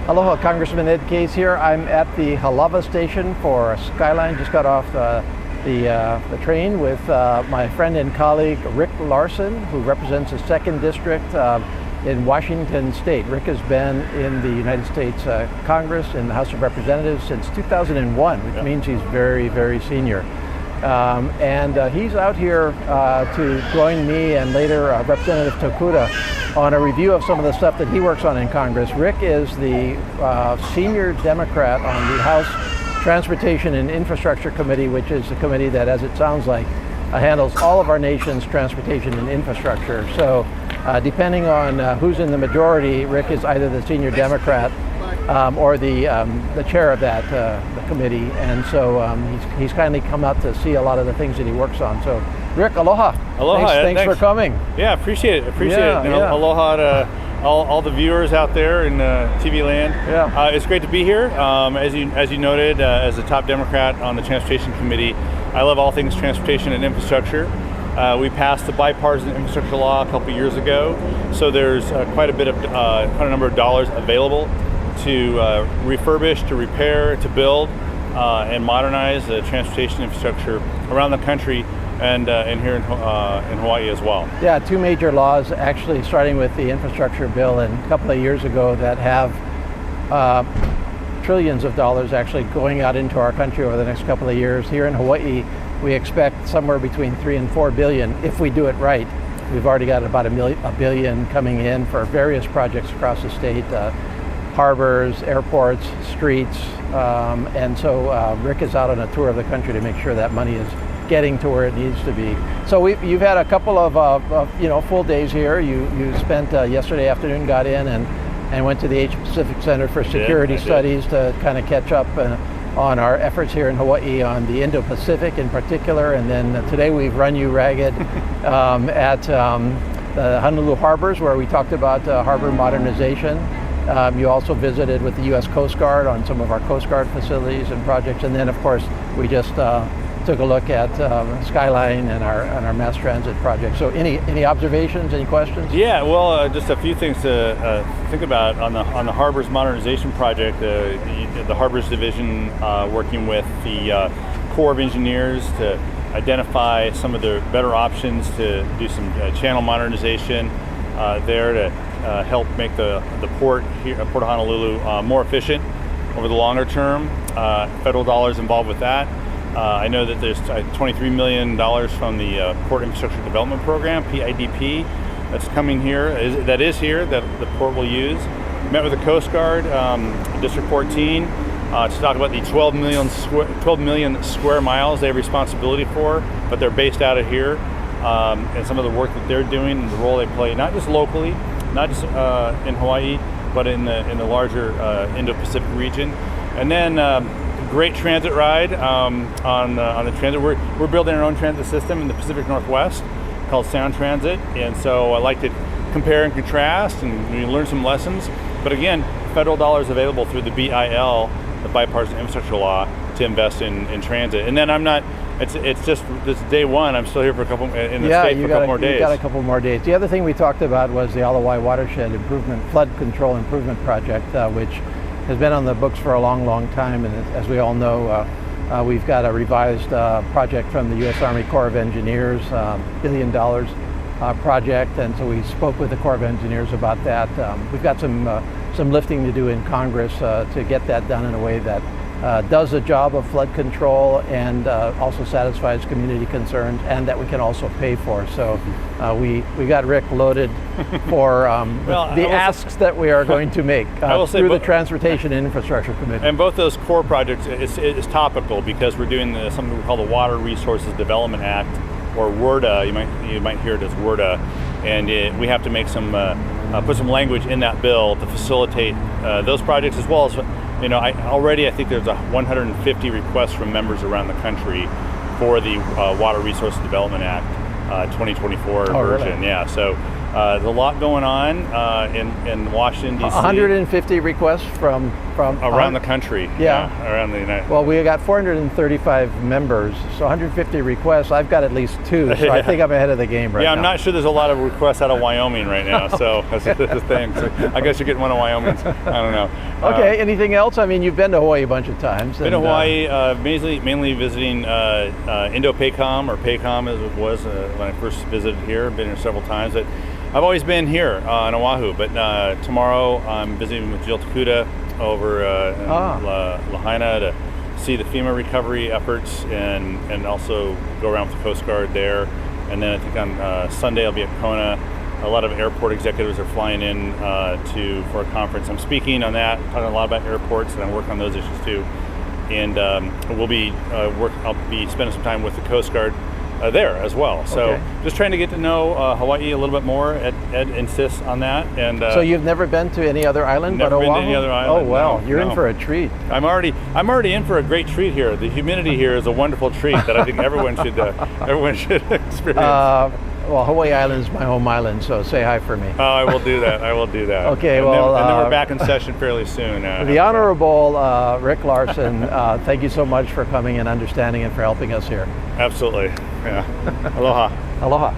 Aloha, Congressman Ed Case here. I'm at the Halawa station for Skyline. Just got off the train with my friend and colleague Rick Larsen, who represents the 2nd District in Washington State. Rick has been in the United States Congress in the House of Representatives since 2001, which means he's very, very senior. He's out here to join me and later Representative Tokuda on a review of some of the stuff that he works on in Congress. Rick is the senior Democrat on the House Transportation and Infrastructure Committee, which is the committee that, as it sounds like, handles all of our nation's transportation and infrastructure. So depending on who's in the majority, Rick is either the senior Democrat or the chair of that the committee, and so he's kindly come out to see a lot of the things that he works on. So, Rick, aloha. Aloha. Thanks for coming. Yeah, appreciate it. Aloha to all the viewers out there in TV land. Yeah. It's great to be here. As you noted, as the top Democrat on the Transportation Committee, I love all things transportation and infrastructure. We passed the bipartisan infrastructure law a couple years ago, so there's quite a number of dollars available to refurbish, to repair, to build, and modernize the transportation infrastructure around the country and here in Hawaii as well. Yeah, two major laws actually, starting with the infrastructure bill a couple of years ago that have trillions of dollars actually going out into our country over the next couple of years. Here in Hawaii, we expect somewhere between 3 and 4 billion if we do it right. We've already got about a billion coming in for various projects across the state. Harbors, airports, streets, and so Rick is out on a tour of the country to make sure that money is getting to where it needs to be. So you've had a couple of full days here. You spent yesterday afternoon, got in and went to the Asia Pacific Center for Security Studies to kind of catch up on our efforts here in Hawaii on the Indo-Pacific in particular, and then today we've run you ragged at the Honolulu Harbors, where we talked about harbor modernization. You also visited with the U.S. Coast Guard on some of our Coast Guard facilities and projects, and then of course we just took a look at Skyline and our mass transit project. So any observations, any questions? Yeah, well, just a few things to think about on the Harbors modernization project. The Harbors Division working with the Corps of Engineers to identify some of the better options to do some channel modernization there to help make the port here, Port of Honolulu, more efficient over the longer term. Federal dollars involved with that. I know that there's $23 million from the Port Infrastructure Development Program, PIDP, that's coming here, that the port will use. Met with the Coast Guard, District 14, to talk about the 12 million square miles they have responsibility for, but they're based out of here, and some of the work that they're doing and the role they play, not just locally, not just in Hawaii, but in the larger Indo-Pacific region. And then great transit ride on the transit. We're building our own transit system in the Pacific Northwest called Sound Transit, and so I like to compare and contrast and we learn some lessons. But again, federal dollars available through the BIL, the Bipartisan Infrastructure Law, to invest in transit. And then I'm not. It's just this day one. I'm still here for a couple state for a couple more days. You got a couple more days. The other thing we talked about was the Wai Watershed Flood Control Improvement Project, which has been on the books for a long, long time. And as we all know, we've got a revised project from the U.S. Army Corps of Engineers, $1 billion project. And so we spoke with the Corps of Engineers about that. We've got some lifting to do in Congress to get that done in a way that does a job of flood control and also satisfies community concerns, and that we can also pay for. So we got Rick loaded for the asks that we are going to make through the Transportation and Infrastructure Committee. And both those core projects is topical because we're doing something we call the Water Resources Development Act, or WRDA. You might hear it as WRDA, and we have to make put some language in that bill to facilitate those projects, as well as I think there's 150 requests from members around the country for the Water Resources Development Act 2024 version. Really? Yeah, so there's a lot going on in Washington, D.C. 150 requests from around the country. Yeah. Around the United. Well, we got 435 members, so 150 requests. I've got at least 2, so I think I'm ahead of the game right now. Yeah, I'm not sure there's a lot of requests out of Wyoming right now, so that's the thing. So I guess you're getting one of Wyoming's. I don't know. Okay, anything else? I mean, you've been to Hawaii a bunch of times. Been to Hawaii, mainly visiting Indo-PACOM, or PACOM as it was when I first visited here. Been here several times, but I've always been here on Oahu. But tomorrow I'm visiting with Jill Takuda over in Lahaina to see the FEMA recovery efforts and also go around with the Coast Guard there. And then I think on Sunday I'll be at Kona. A lot of airport executives are flying in for a conference. I'm speaking on that, talking a lot about airports, and I'm working on those issues too. And I'll be spending some time with the Coast Guard there as well. So just trying to get to know Hawaii a little bit more. Ed insists on that. And so you've never been to any other island but Oahu? Never been to any other island. Oh wow, no, you're in for a treat. I'm already in for a great treat here. The humidity here is a wonderful treat that I think everyone should experience. Well, Hawaii Island is my home island, so say hi for me. Oh, I will do that. Okay, and well... then we're back in session fairly soon. The Honorable Rick Larsen, thank you so much for coming and understanding and for helping us here. Absolutely. Yeah. Aloha. Aloha.